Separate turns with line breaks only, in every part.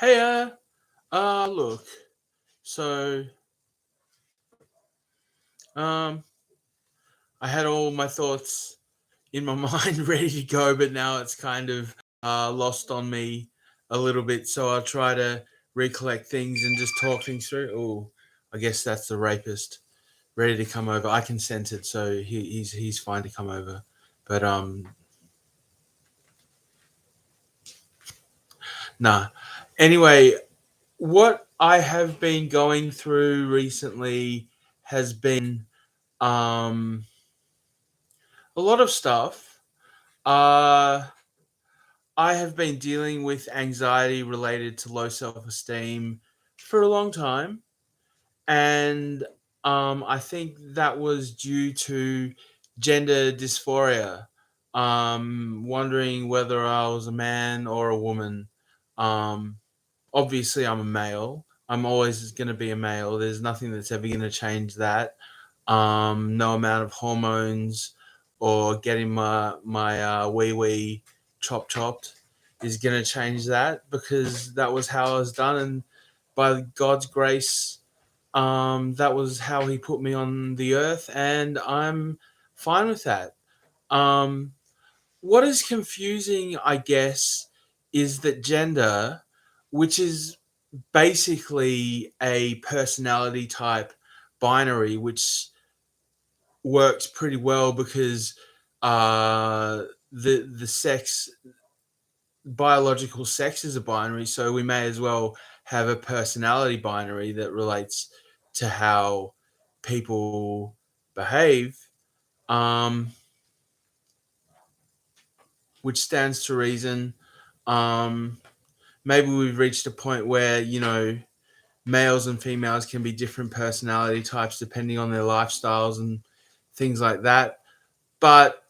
Hey, look. So, um, I had all my thoughts in my mind ready to go, but now it's kind of lost on me a little bit. So I'll try to recollect things and just talk things through. Oh, I guess that's the rapist ready to come over. I can sense it, so he's fine to come over. But nah. Anyway, what I have been going through recently has been um a lot of stuff. Uh, I have been dealing with anxiety related to low self esteem for a long time. And I think that was due to gender dysphoria. Wondering whether I was a man or a woman. Um, Obviously, I'm a male. I'm always going to be a male. There's nothing that's ever going to change that. No amount of hormones or getting my wee wee chopped is going to change that, because that was how I was done, and by God's grace, that was how He put me on the earth, and I'm fine with that. Um, what is confusing, I guess, is that gender, which is basically a personality type binary, which works pretty well because uh, the sex biological sex is a binary, so we may as well have a personality binary that relates to how people behave, um, which stands to reason. Um, Maybe we've reached a point where males and females can be different personality types depending on their lifestyles and things like that. But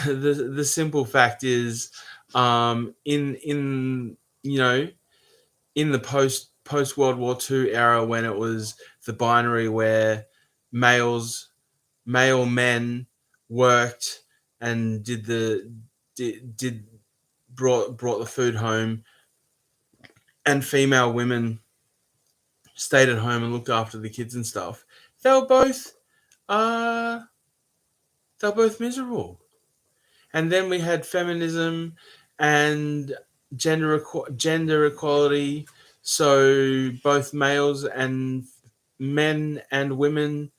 the simple fact is, in in the post World War II era, when it was the binary where males male men worked and did brought the food home, and female women stayed at home and looked after the kids and stuff. They were both uh they were both miserable. And then we had feminism and gender equality, so both males and men and women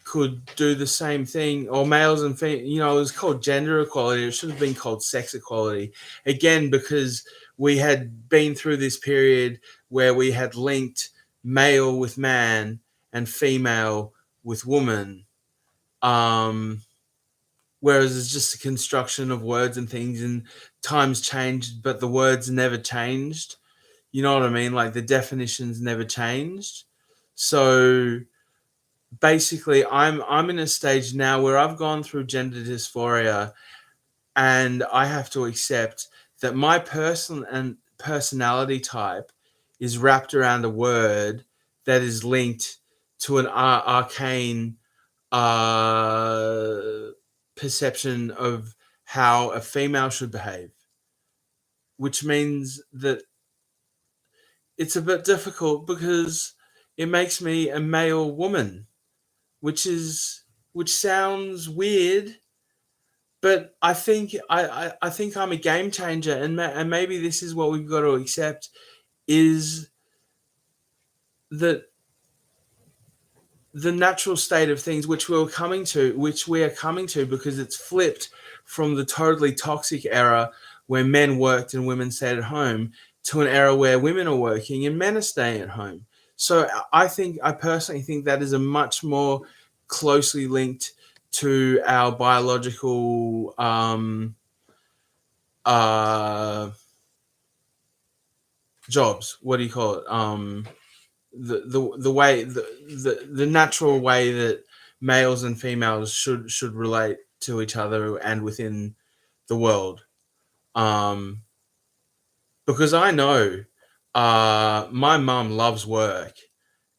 could do the same thing, or males and it was called gender equality. It should have been called sex equality, again, because we had been through this period where we had linked male with man and female with woman. um Whereas it's just a construction of words and things, and times changed, but the words never changed. You know what I mean? Like, the definitions never changed. So basically, I'm in a stage now where I've gone through gender dysphoria, and I have to accept that my person and personality type is wrapped around a word that is linked to an arcane uh, perception of how a female should behave, which means that it's a bit difficult because it makes me a male woman, which is which sounds weird, but I think I'm a game changer, and maybe this is what we've got to accept, is that the natural state of things, which we are coming to, because it's flipped from the totally toxic era where men worked and women stayed at home, to an era where women are working and men are staying at home. So I personally think that is a much more closely linked to our biological uh, jobs. What do you call it? The way the natural way that males and females should relate to each other and within the world. Um, because I know my mum loves work,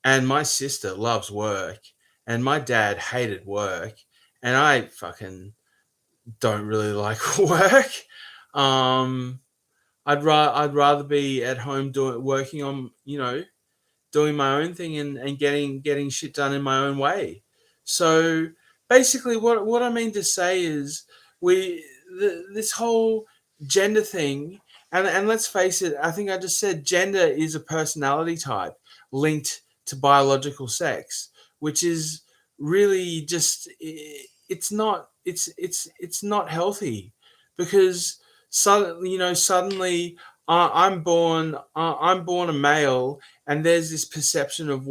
and my sister loves work, and my dad hated work, and I fucking don't really like work. Um, I'd rather be at home doing working on, doing my own thing, and getting shit done in my own way. So basically, what I mean to say is, this whole gender thing, and let's face it, I think I just said gender is a personality type linked to biological sex, which is really just, it's not healthy, because suddenly, I'm born a male, and there's this perception of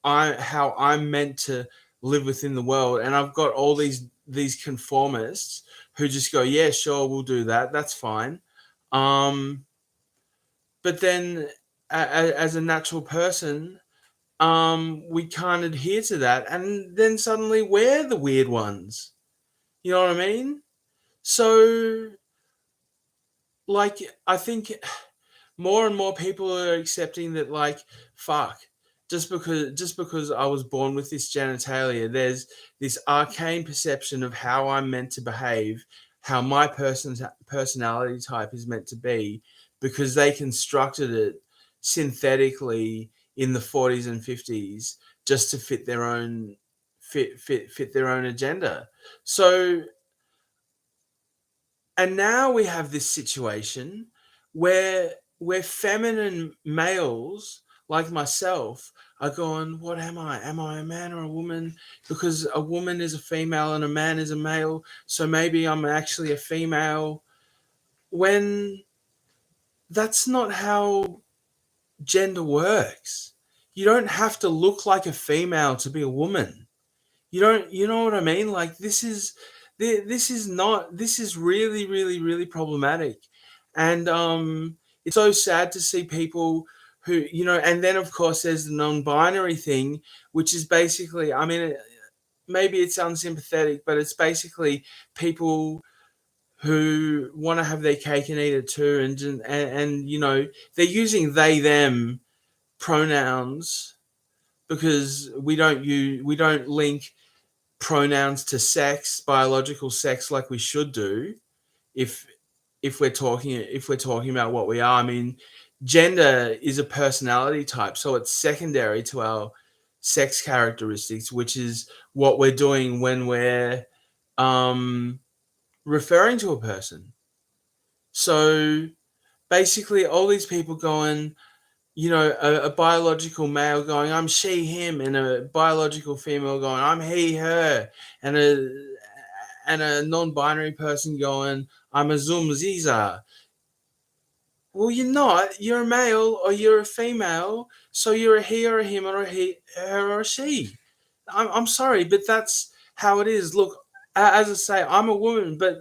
how I'm meant to live within the world, and I've got all these conformists who just go, yeah, sure, we'll do that, that's fine. um but then, as a natural person, we can't adhere to that, and then suddenly we're the weird ones. You know what I mean? So, like, I think more and more people are accepting that, like, fuck, just because I was born with this genitalia, there's this arcane perception of how I'm meant to behave, how my personality type is meant to be, because they constructed it synthetically in the 40s and 50s, just to fit their own agenda. So, and now we have this situation where feminine males like myself are going, what am I? Am I a man or a woman? Because a woman is a female and a man is a male, so maybe I'm actually a female. When that's not how gender works. You don't have to look like a female to be a woman. You know what I mean? Like, this is not, this is really, really, really problematic. And it's so sad to see people who, and then of course there's the non-binary thing, which is basically, I mean, maybe it's unsympathetic, but it's basically people who want to have their cake and eat it too, and they're using they them pronouns, because we don't link pronouns to sex, biological sex, like we should do, if if we're talking about what we are. I mean, gender is a personality type, so it's secondary to our sex characteristics, which is what we're doing when we're um, referring to a person. So basically, all these people going, a biological male going, I'm she, him, and a biological female going, I'm he, her, and a non-binary person going, I'm a zoom, ziza. Well, you're not. You're a male or you're a female, so you're a he or a him or a he, her or a she. I'm sorry, but that's how it is. Look, as I say, I'm a woman, but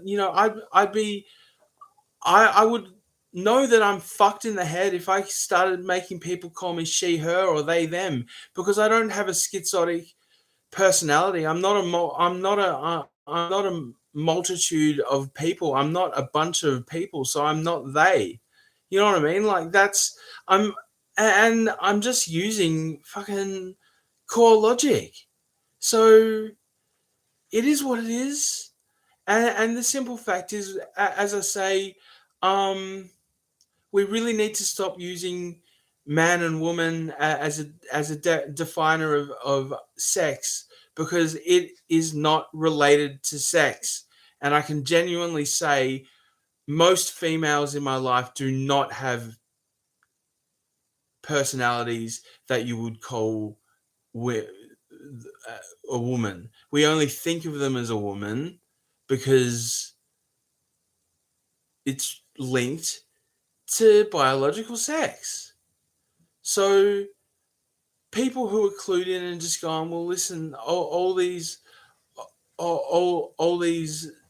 I would know that I'm fucked in the head if I started making people call me she, her, or they, them, because I don't have a schizotic personality. I'm not a multitude of people. I'm not a bunch of people, so I'm not they. You know what I mean? Like, I'm and I'm just using fucking core logic. So it is what it is. And the simple fact is, as I say, um, we really need to stop using man and woman as a definer of sex, because it is not related to sex. And I can genuinely say most females in my life do not have personalities that you would call wi- a woman. We only think of them as a woman because it's linked to biological sex. So people who are clued in and just going, well, listen, all these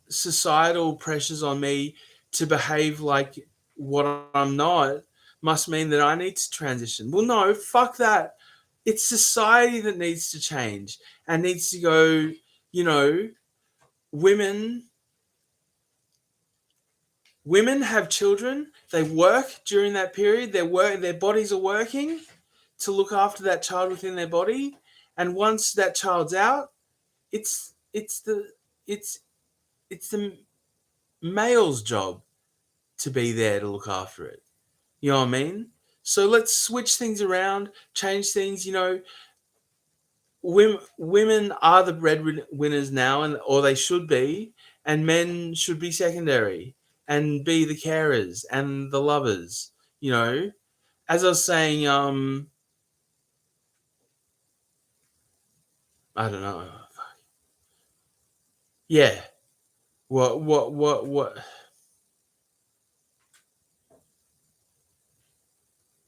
societal pressures on me to behave like what I'm not must mean that I need to transition. Well, no, fuck that. It's society that needs to change and needs to go, you know, women women have children, they work during that period, their bodies are working to look after that child within their body, and once that child's out, it's it's it's the male's job to be there to look after it. You know what I mean? So let's switch things around, change things. Women are the breadwinners now, and or they should be, and men should be secondary and be the carers and the lovers. You know, as I was saying, I don't know. Yeah. What?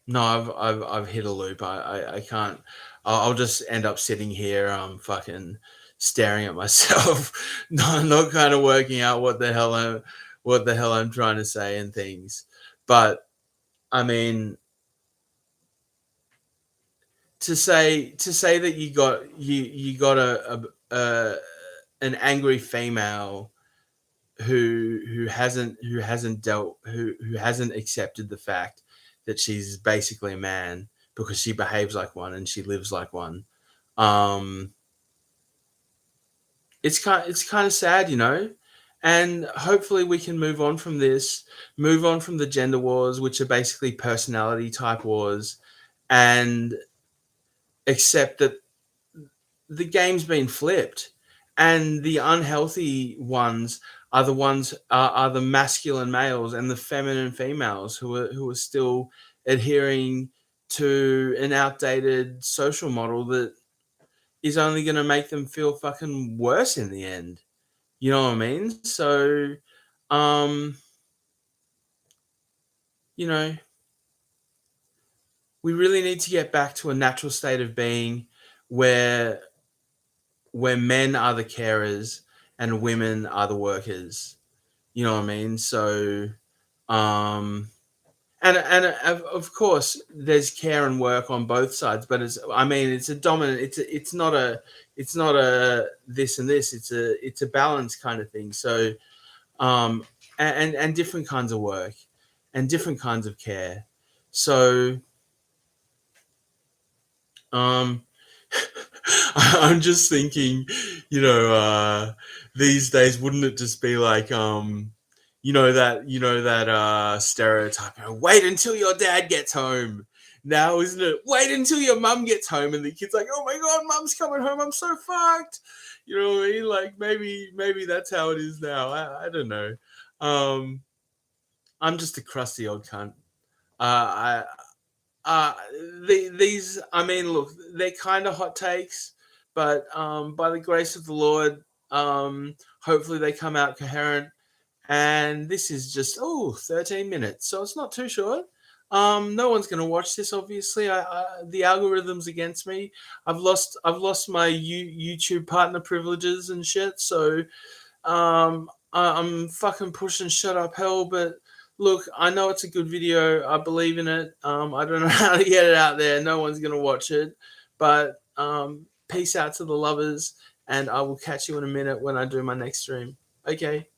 No, I've hit a loop. I can't. I'll just end up sitting here, fucking staring at myself, not kind of working out what the hell I'm trying to say and things. But I mean, to say that you got a an angry female who hasn't accepted the fact that she's basically a man because she behaves like one and she lives like one. Um, it's kind of sad, and hopefully we can move on from this, move on from the gender wars, which are basically personality type wars, and accept that the game's been flipped, and the unhealthy ones are the masculine males, and the feminine females who are still adhering to an outdated social model that is only going to make them feel fucking worse in the end. You know what I mean? So, um, you know, we really need to get back to a natural state of being where men are the carers and women are the workers. You know what I mean? So, um, and of course, there's care and work on both sides, but it's a dominant. It's not a this and this. It's a balance kind of thing. So, um, and different kinds of work, and different kinds of care. So, um, I'm just thinking, these days, wouldn't it just be like, that stereotype, wait until your dad gets home. Now, isn't it? Wait until your mum gets home, and the kid's like, "Oh my god, mum's coming home. I'm so fucked." You know what I mean? Like maybe that's how it is now. I don't know. Um, I'm just a crusty old cunt. I uh, these, I mean, look, they're kind of hot takes, but by the grace of the Lord, hopefully they come out coherent. And this is just 13 minutes, so it's not too short. No one's going to watch this, obviously. The algorithm's against me. I've lost my YouTube partner privileges and shit. So I'm fucking pushing shut up hell, but look, I know it's a good video. I believe in it. I don't know how to get it out there. No one's gonna watch it, but peace out to the lovers, and I will catch you in a minute when I do my next stream. Okay.